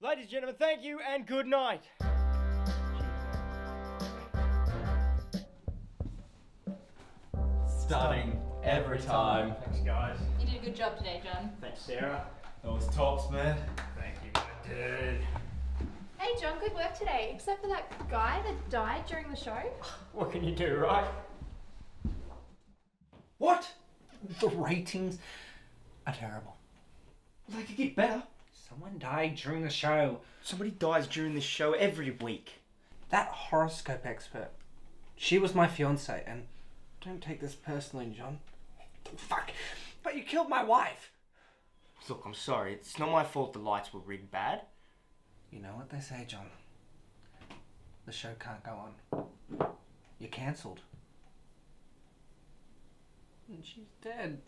Ladies and gentlemen, thank you and good night. Stunning every time. Thanks, guys. You did a good job today, John. Thanks, Sarah. That was tops, man. Thank you, my dude. Hey, John, good work today. Except for that guy that died during the show. What can you do, right? What? The ratings are terrible. They could get better. Someone died during the show. Somebody dies during this show every week. That horoscope expert. She was my fiance, and don't take this personally, John. Fuck. But you killed my wife. Look, I'm sorry. It's not my fault the lights were rigged bad. You know what they say, John. The show can't go on. You're cancelled. And she's dead.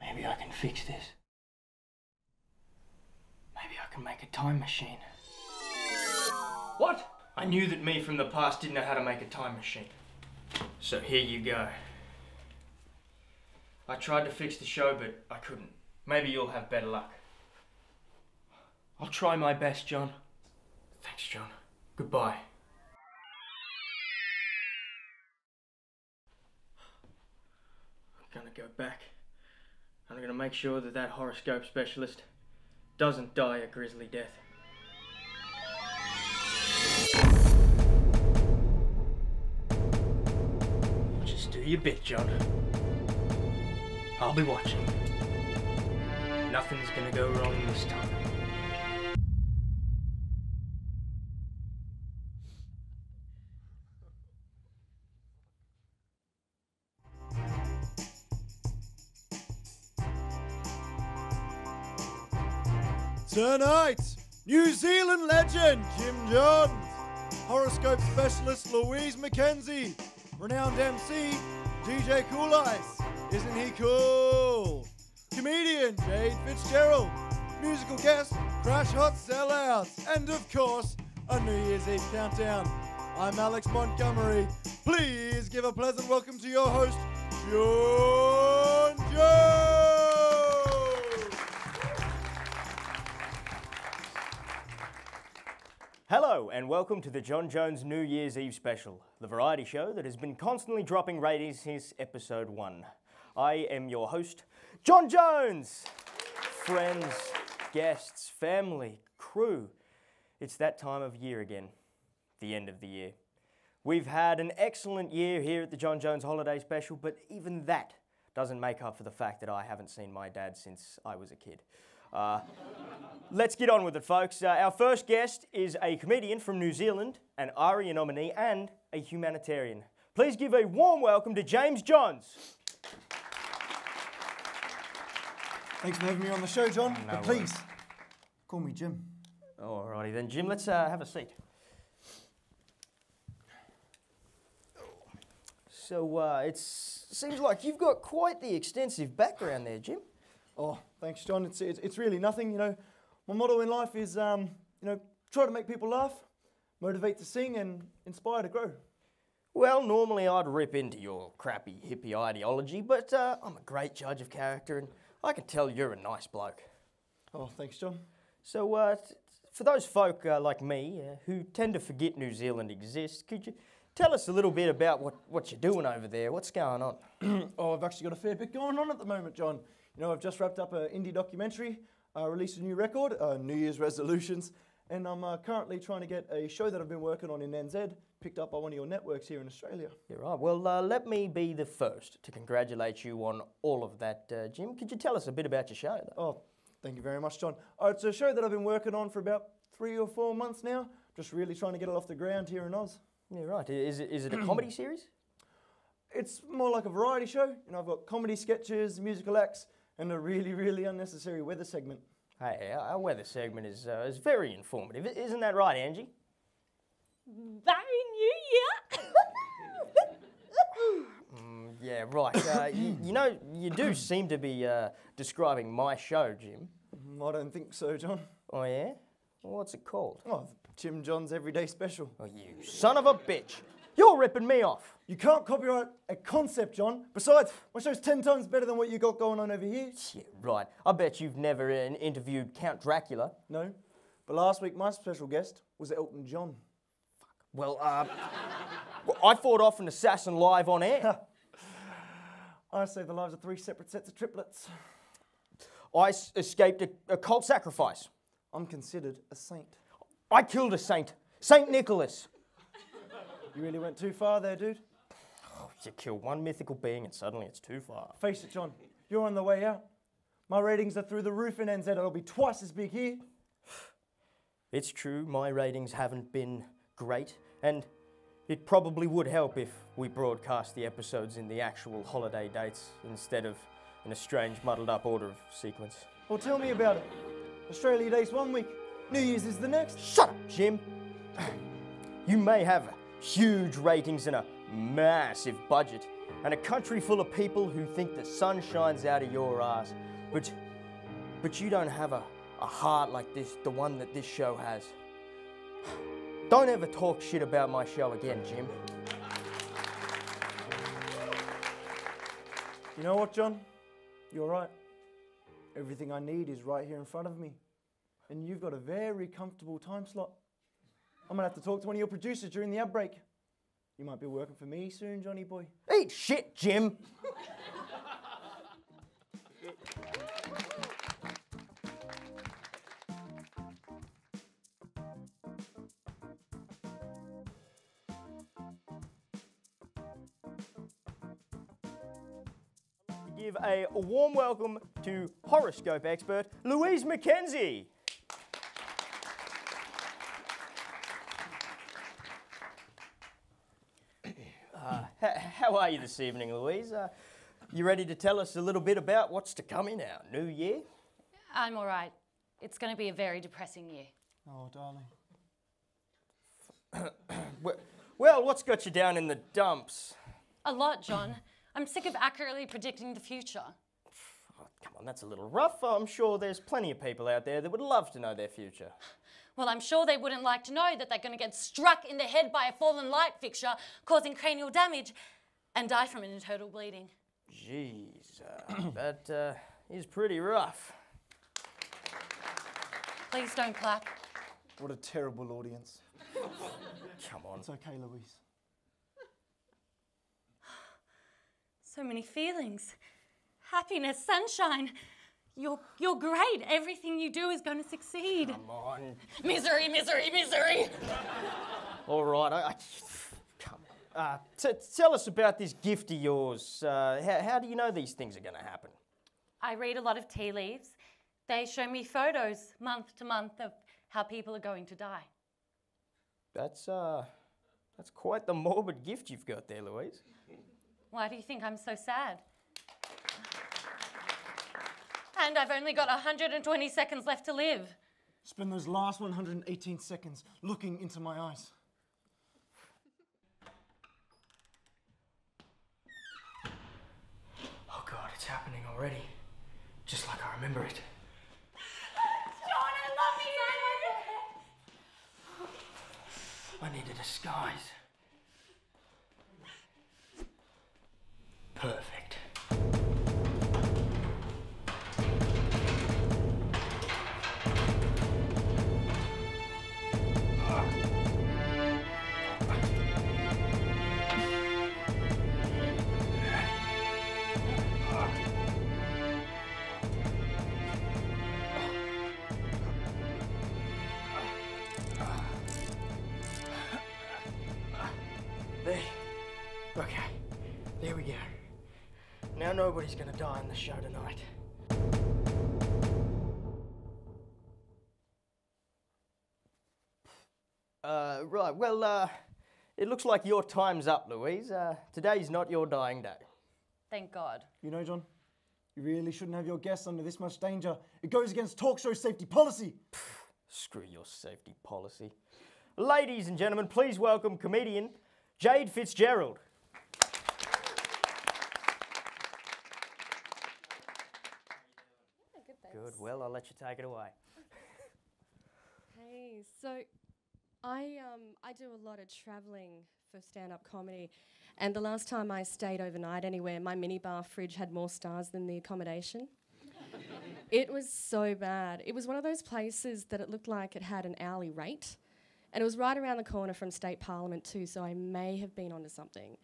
Maybe I can fix this. Maybe I can make a time machine. What? I knew that me from the past didn't know how to make a time machine. So here you go. I tried to fix the show, but I couldn't. Maybe you'll have better luck. I'll try my best, John. Thanks, John. Goodbye. I'm gonna go back. I'm gonna make sure that that horoscope specialist doesn't die a grisly death. Just do your bit, John. I'll be watching. Nothing's gonna go wrong this time. Tonight, New Zealand legend Jim Johns, horoscope specialist Louise McKenzie, renowned MC DJ Cool Ice, isn't he cool? Comedian Jade Fitzgerald, musical guest Crash Hot Sellouts, and of course, a New Year's Eve countdown. I'm Alex Montgomery. Please give a pleasant welcome to your host, John Jones. Hello and welcome to the John Jones New Year's Eve special, the variety show that has been constantly dropping ratings since episode 1. I am your host, John Jones. Friends, guests, family, crew. It's that time of year again, the end of the year. We've had an excellent year here at the John Jones Holiday Special, but even that doesn't make up for the fact that I haven't seen my dad since I was a kid. Let's get on with it, folks. Our first guest is a comedian from New Zealand, an ARIA nominee, and a humanitarian. Please give a warm welcome to James Johns. Thanks for having me on the show, John. No but please, call me Jim. Alrighty then, Jim, let's have a seat. So, it seems like you've got quite the extensive background there, Jim. Oh, thanks, John. It's really nothing, you know. My motto in life is, you know, try to make people laugh, motivate to sing, and inspire to grow. Well, normally I'd rip into your crappy hippie ideology, but I'm a great judge of character, and I can tell you're a nice bloke. Oh, thanks, John. So, for those folk like me who tend to forget New Zealand exists, could you tell us a little bit about what you're doing over there? What's going on? Oh, I've actually got a fair bit going on at the moment, John. You know, I've just wrapped up an indie documentary, released a new record, New Year's resolutions, and I'm currently trying to get a show that I've been working on in NZ picked up by one of your networks here in Australia. You're right. Well, let me be the first to congratulate you on all of that, Jim. Could you tell us a bit about your show, though? Oh, thank you very much, John. It's a show that I've been working on for about 3 or 4 months now, just really trying to get it off the ground here in Oz. Yeah, right. Is it a comedy series? It's more like a variety show. You know, I've got comedy sketches, musical acts, and a really, really unnecessary weather segment. Hey, our weather segment is very informative. Isn't that right, Angie? Very New Year! Yeah, right. You know, you do seem to be describing my show, Jim. I don't think so, John. Oh, yeah? What's it called? Oh, Jim John's Everyday Special. Oh, you son of a bitch. You're ripping me off. You can't copyright a concept, John. Besides, my show's 10 times better than what you got going on over here. Yeah, right. I bet you've never interviewed Count Dracula. No, but last week my special guest was Elton John. Well, I fought off an assassin live on air. I saved the lives of 3 separate sets of triplets. I escaped a cult sacrifice. I'm considered a saint. I killed a saint. Saint Nicholas. You really went too far there, dude. Oh, you kill one mythical being and suddenly it's too far. Face it, John, you're on the way out. My ratings are through the roof in NZ. It'll be twice as big here. It's true, my ratings haven't been great, and it probably would help if we broadcast the episodes in the actual holiday dates instead of in a strange muddled up order of sequence. Well, tell me about it. Australia Day's 1 week. New Year's is the next. Shut up, Jim. You may have huge ratings and a massive budget, and a country full of people who think the sun shines out of your ass, but you don't have a heart like this, the one that this show has. Don't ever talk shit about my show again, Jim. You know what, John? You're right. Everything I need is right here in front of me. And you've got a very comfortable time slot. I'm gonna have to talk to one of your producers during the ad break. You might be working for me soon, Johnny boy. Eat shit, Jim. Give a warm welcome to horoscope expert Louise Mackenzie. How are you this evening, Louise? You ready to tell us a little bit about what's to come in our new year? I'm all right. It's going to be a very depressing year. Oh, darling. Well, what's got you down in the dumps? A lot, John. I'm sick of accurately predicting the future. Oh, come on, that's a little rough. I'm sure there's plenty of people out there that would love to know their future. Well, I'm sure they wouldn't like to know that they're going to get struck in the head by a fallen light fixture, causing cranial damage, and die from internal bleeding. Jeez, that is pretty rough. Please don't clap. What a terrible audience. Come on. It's okay, Louise. So many feelings. Happiness, sunshine. You're great. Everything you do is going to succeed. Come on. Misery, misery, misery. All right, come on. Tell us about this gift of yours. How do you know these things are going to happen? I read a lot of tea leaves. They show me photos month to month of how people are going to die. That's quite the morbid gift you've got there, Louise. Why do you think I'm so sad? And I've only got 120 seconds left to live. Spend those last 118 seconds looking into my eyes. Oh God, it's happening already. Just like I remember it. John, I love you! I need a disguise. Perfect. There. Okay. There we go. Now nobody's gonna die on the show tonight. Right, well, it looks like your time's up, Louise. Today's not your dying day. Thank God. You know, John, you really shouldn't have your guests under this much danger. It goes against talk show safety policy. Screw your safety policy. Ladies and gentlemen, please welcome comedian Jade Fitzgerald. Good, Good, well, I'll let you take it away. Hey, so I do a lot of travelling for stand-up comedy, and the last time I stayed overnight anywhere, my minibar fridge had more stars than the accommodation. It was so bad. It was one of those places that it looked like it had an hourly rate, and it was right around the corner from State Parliament too, so I may have been onto something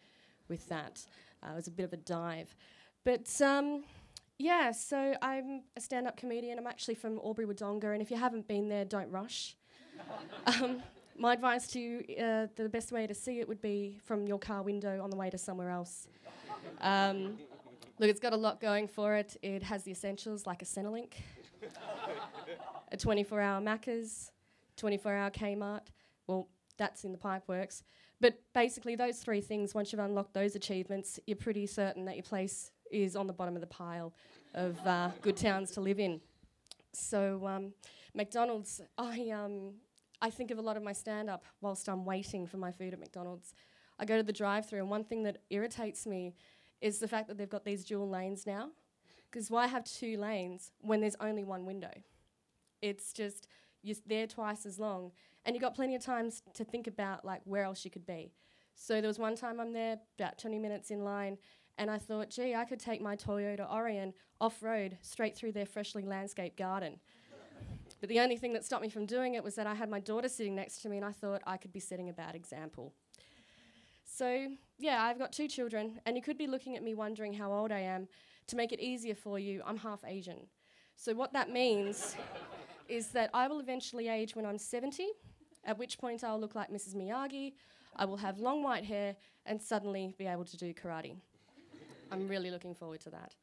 with that. It was a bit of a dive. But yeah, so I'm a stand-up comedian. I'm actually from Albury-Wodonga, and if you haven't been there, don't rush. My advice to you, the best way to see it would be from your car window on the way to somewhere else. Look, it's got a lot going for it. It has the essentials like a Centrelink, a 24-hour Macca's, 24-hour Kmart. Well, that's in the pipeworks. But basically, those three things, once you've unlocked those achievements, you're pretty certain that your place is on the bottom of the pile of good towns to live in. So McDonald's, I think of a lot of my stand-up whilst I'm waiting for my food at McDonald's. I go to the drive-thru, and one thing that irritates me is the fact that they've got these dual lanes now. Because why have two lanes when there's only one window? It's just, you're there twice as long, and you've got plenty of time to think about like where else you could be. So there was one time I'm there, about 20 minutes in line, and I thought, gee, I could take my Toyota Orion off-road straight through their freshly landscaped garden. But the only thing that stopped me from doing it was that I had my daughter sitting next to me, and I thought I could be setting a bad example. So, yeah, I've got 2 children, and you could be looking at me wondering how old I am. To make it easier for you, I'm half Asian. So what that means is that I will eventually age when I'm 70, at which point I'll look like Mrs. Miyagi, I will have long white hair, and suddenly be able to do karate. I'm really looking forward to that.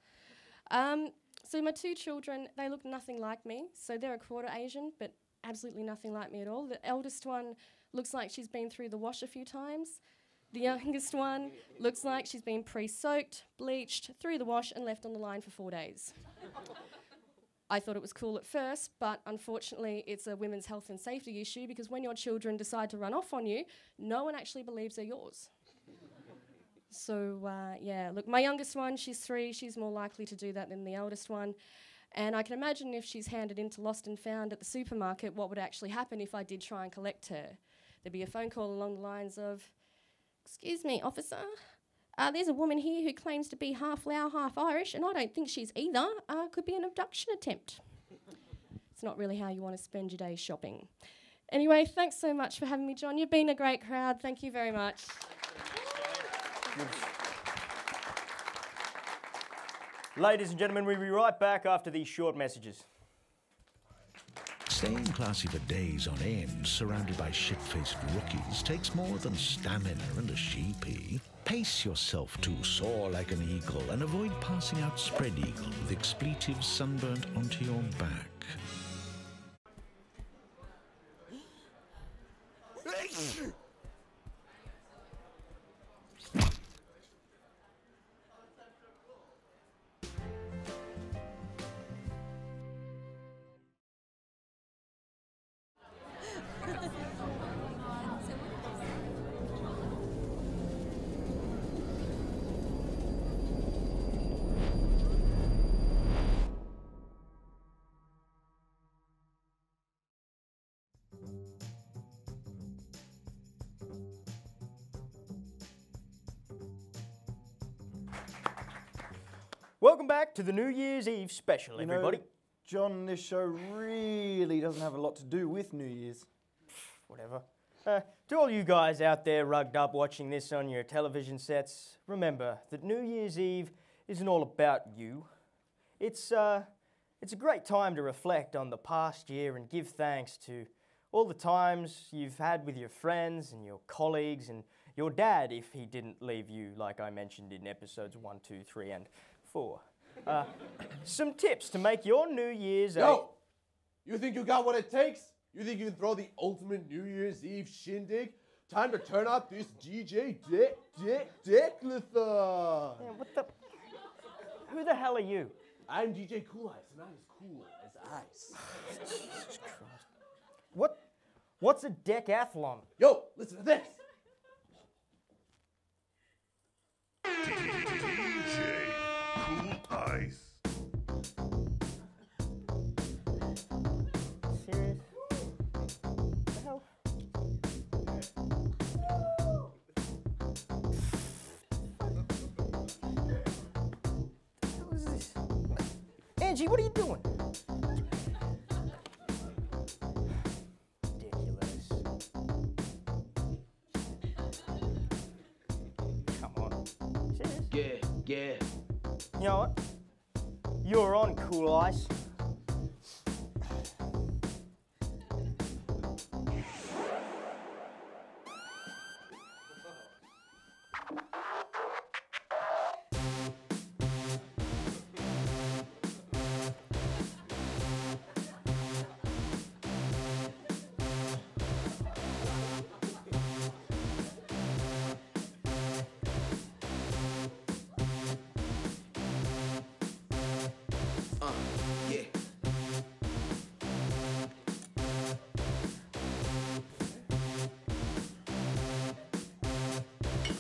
So my 2 children, they look nothing like me. So they're a quarter Asian, but absolutely nothing like me at all. The eldest one looks like she's been through the wash a few times. The youngest one looks like she's been pre-soaked, bleached, through the wash, and left on the line for 4 days. I thought it was cool at first, but unfortunately it's a women's health and safety issue, because when your children decide to run off on you, no one actually believes they're yours. So, yeah, look, my youngest one, she's 3. She's more likely to do that than the eldest one. And I can imagine if she's handed into Lost and Found at the supermarket, what would actually happen if I did try and collect her. There'd be a phone call along the lines of, "Excuse me, officer. There's a woman here who claims to be half Lao, half Irish, and I don't think she's either. Could be an abduction attempt." It's not really how you want to spend your day shopping. Anyway, thanks so much for having me, John. You've been a great crowd. Thank you very much. Ladies and gentlemen, we'll be right back after these short messages. Staying classy for days on end, surrounded by shit-faced rookies, takes more than stamina and a sheepy. Pace yourself to soar like an eagle and avoid passing out spread eagle with expletives sunburnt onto your back. Welcome back to the New Year's Eve special, You know, everybody. John, this show really doesn't have a lot to do with New Year's. Whatever. To all you guys out there rugged up watching this on your television sets, remember that New Year's Eve isn't all about you. It's a great time to reflect on the past year and give thanks to all the times you've had with your friends and your colleagues and your dad if he didn't leave you, like I mentioned in episodes 1, 2, 3 and 4. Some tips to make your New Year's Yo! You think you got what it takes? You think you can throw the ultimate New Year's Eve shindig? Time to turn up this DJ Declathon! Yeah, what the... Who the hell are you? I'm DJ Cool Ice, and I'm as cool as ice. Jesus Christ. What's a decathlon? Yo, listen to this! DJ Cool Ice. Serious? Angie, what are you doing? Ridiculous. Come on. Serious? Yeah. You know what? You're on, Cool Ice. Yeah.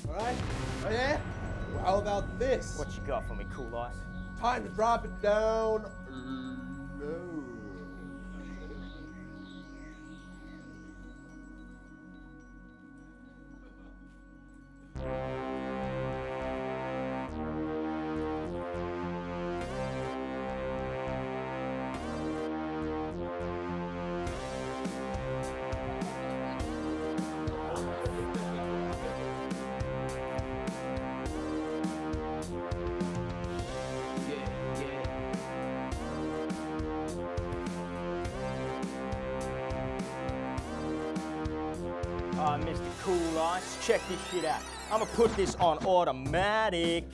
Alright. Oh yeah? Well, how about this? What you got for me, Cool Ice? Time to drop it down low. Mr. Cool Ice, check this shit out. I'ma put this on automatic.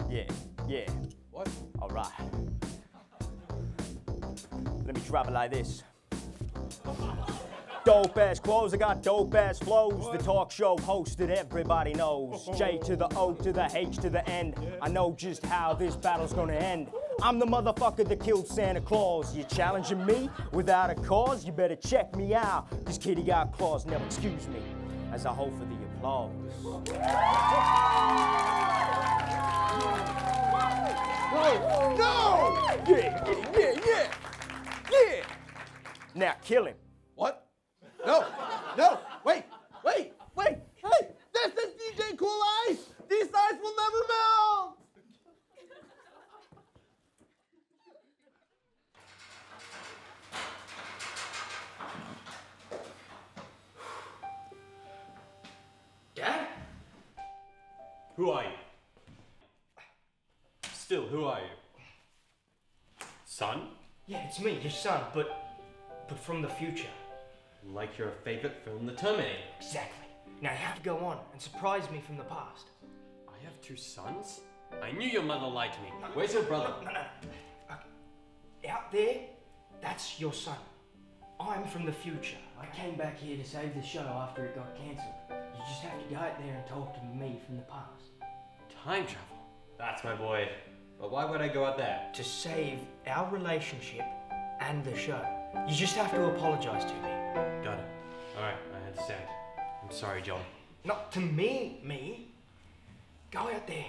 Yeah. What? All right. Let me drop it like this. Dope ass clothes, I got dope ass flows. The talk show host that everybody knows. J to the O to the H to the N. I know just how this battle's gonna end. I'm the motherfucker that killed Santa Claus. You challenging me without a cause? You better check me out. This kitty got claws, never excuse me as I hope for the applause. No! Yeah! Now kill him. What? No! Wait! Hey! This is DJ Cool Ice! These ice will never melt! Dad? Who are you? Still, who are you? Son? Yeah, it's me, your son, but from the future. Like your favorite film, The Terminator. Exactly. Now you have to go on and surprise me from the past. I have two sons? I knew your mother lied to me. Where's your brother? No. Out there, that's your son. I'm from the future. I came back here to save the show after it got cancelled. You just have to go out there and talk to me from the past. Time travel? That's my boy. But why would I go out there? To save our relationship and the show. You just have to apologise to me. Got it. Alright, I understand. I'm sorry, John. Not to me. Go out there.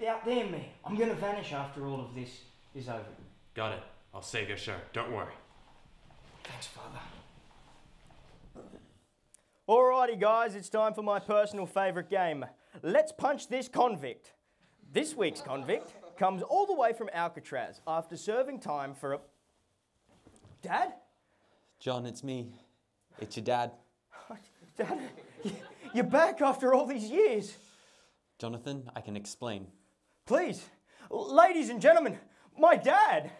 Out there, me. I'm gonna vanish after all of this is over. Got it. I'll save your show. Don't worry. Thanks, Father. Alrighty, guys, it's time for my personal favourite game. Let's punch this convict. This week's convict comes all the way from Alcatraz after serving time for a... Dad? John, it's me. It's your dad. Dad, you're back after all these years. Jonathan, I can explain. Please, ladies and gentlemen, my dad.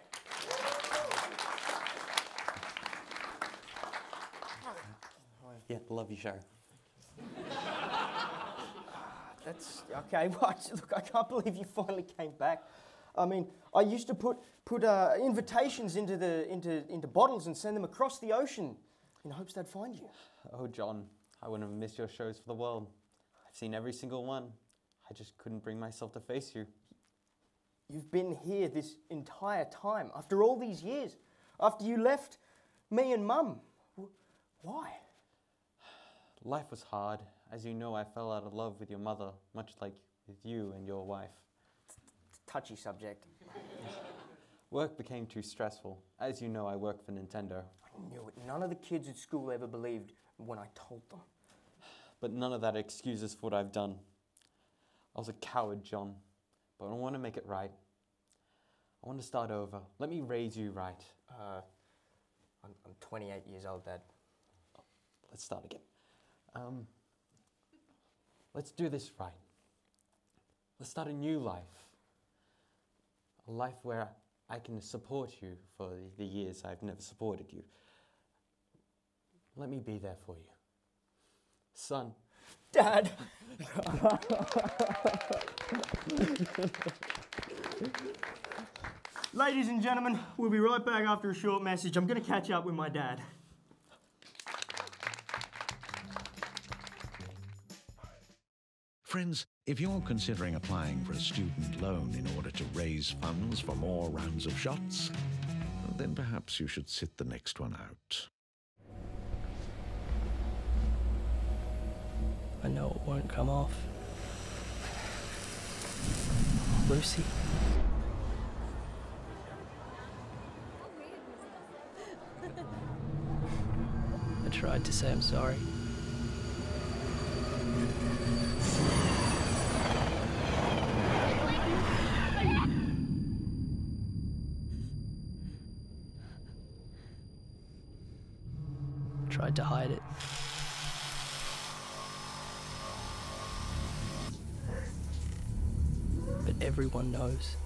Yeah, love you, Shar. That's okay. What? Look, I can't believe you finally came back. I mean, I used to put invitations into bottles and send them across the ocean in hopes they'd find you. Oh, John, I wouldn't have missed your shows for the world. I've seen every single one. I just couldn't bring myself to face you. You've been here this entire time, after all these years, after you left me and Mum. Why? Life was hard. As you know, I fell out of love with your mother, much like with you and your wife. Touchy subject. Work became too stressful. As you know, I work for Nintendo. I knew it. None of the kids at school ever believed when I told them. But none of that excuses for what I've done. I was a coward, John, but I want to make it right. I want to start over. Let me raise you right. I'm 28 years old, Dad. Let's start again. Let's do this right. Let's start a new life. A life where I can support you for the years I've never supported you. Let me be there for you. Son. Dad! Ladies and gentlemen, we'll be right back after a short message. I'm going to catch up with my dad. Friends, if you're considering applying for a student loan in order to raise funds for more rounds of shots, then perhaps you should sit the next one out. I know it won't come off. Lucy. I tried to say I'm sorry. Tried to hide it. But everyone knows.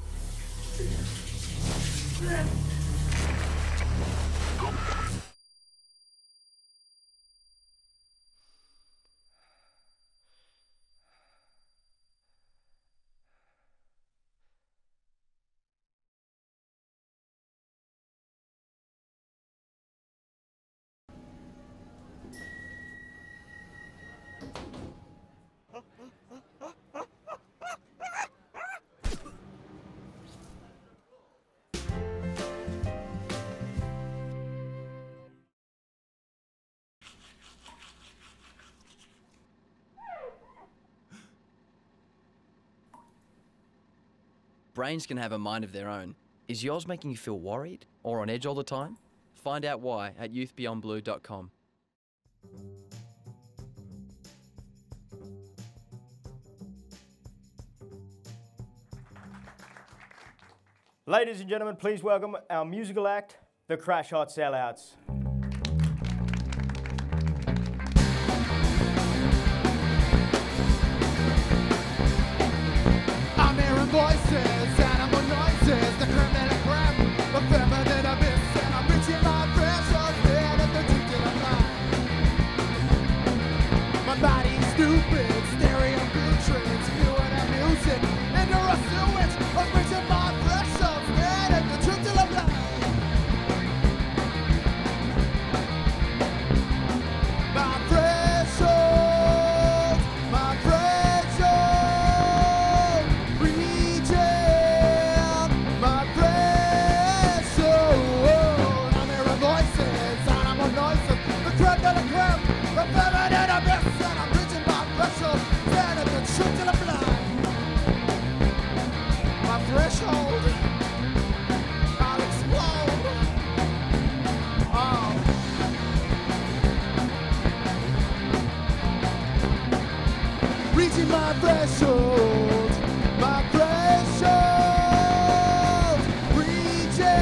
Brains can have a mind of their own. Is yours making you feel worried or on edge all the time? Find out why at youthbeyondblue.com. Ladies and gentlemen, please welcome our musical act, the Crash Hot Sellouts. I'm hearing voices, animal noises, the creme de la creme, the feminine abyss, and I'm reaching my threshold, dead at the truth of the line. My body's stupid, stereo nutrients, viewing that music, and a rusty witch, I'm reaching my threshold, dead at the truth of the line. My threshold, my threshold, reaching my threshold. I'm hearing voices, animal noises, the creme de la creme, the feminine abyss, and I'm reaching my threshold, stand at the truth till I'm blind. My threshold, I'll explode. Oh. Reaching my threshold, my threshold, reaching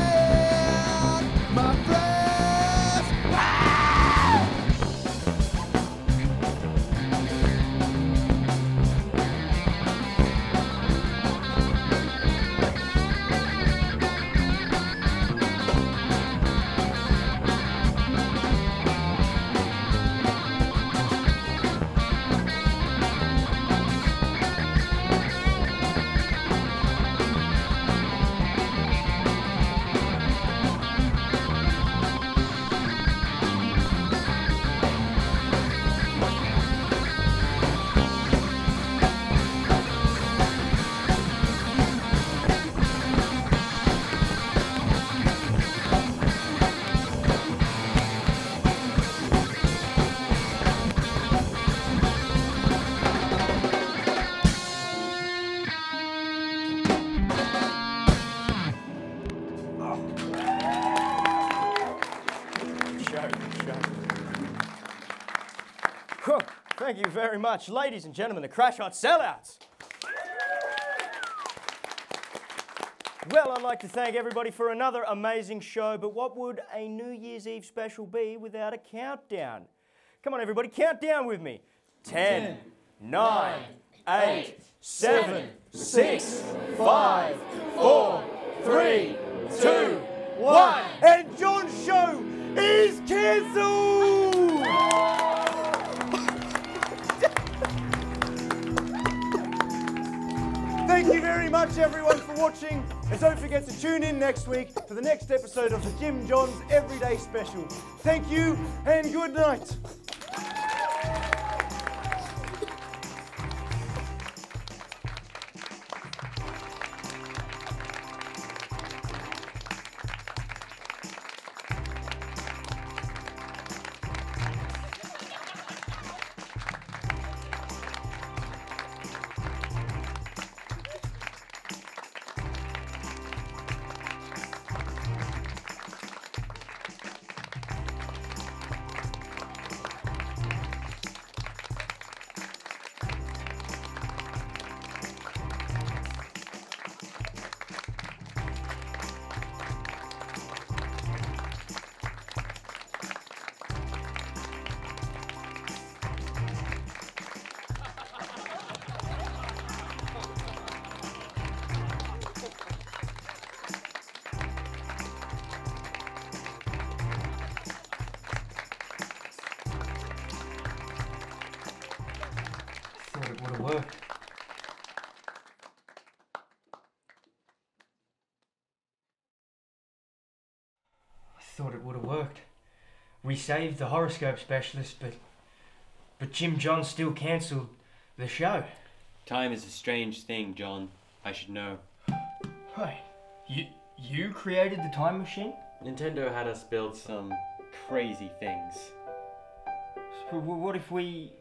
my threshold. Whew, thank you very much, ladies and gentlemen, the Crash Hot Sellouts. Well, I'd like to thank everybody for another amazing show, but what would a New Year's Eve special be without a countdown? Come on, everybody, count down with me. 10, 9, 8, 7, 6, 5, 4, 3, 2, 1. And John's show is cancelled! Thank you very much, everyone, for watching. And don't forget to tune in next week for the next episode of the Jim John's Everyday Special. Thank you and good night. Thought it would have worked. I thought it would have worked. We saved the horoscope specialist, but Jim John still cancelled the show. Time is a strange thing, John. I should know. Hey, you created the time machine? Nintendo had us build some crazy things. So what if we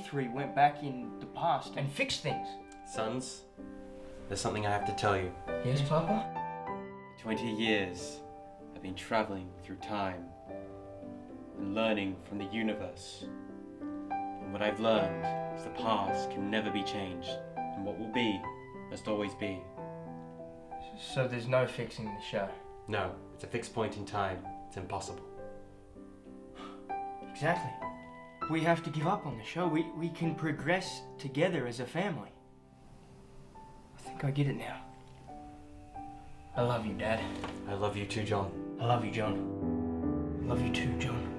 three went back in the past and fixed things? Sons, there's something I have to tell you. Yes, Papa? For 20 years, I've been traveling through time and learning from the universe. And what I've learned is the past can never be changed, and what will be must always be. So there's no fixing the show? No, it's a fixed point in time. It's impossible. Exactly. We have to give up on the show. We can progress together as a family. I think I get it now. I love you, Dad. I love you too, John. I love you, John. I love you too, John.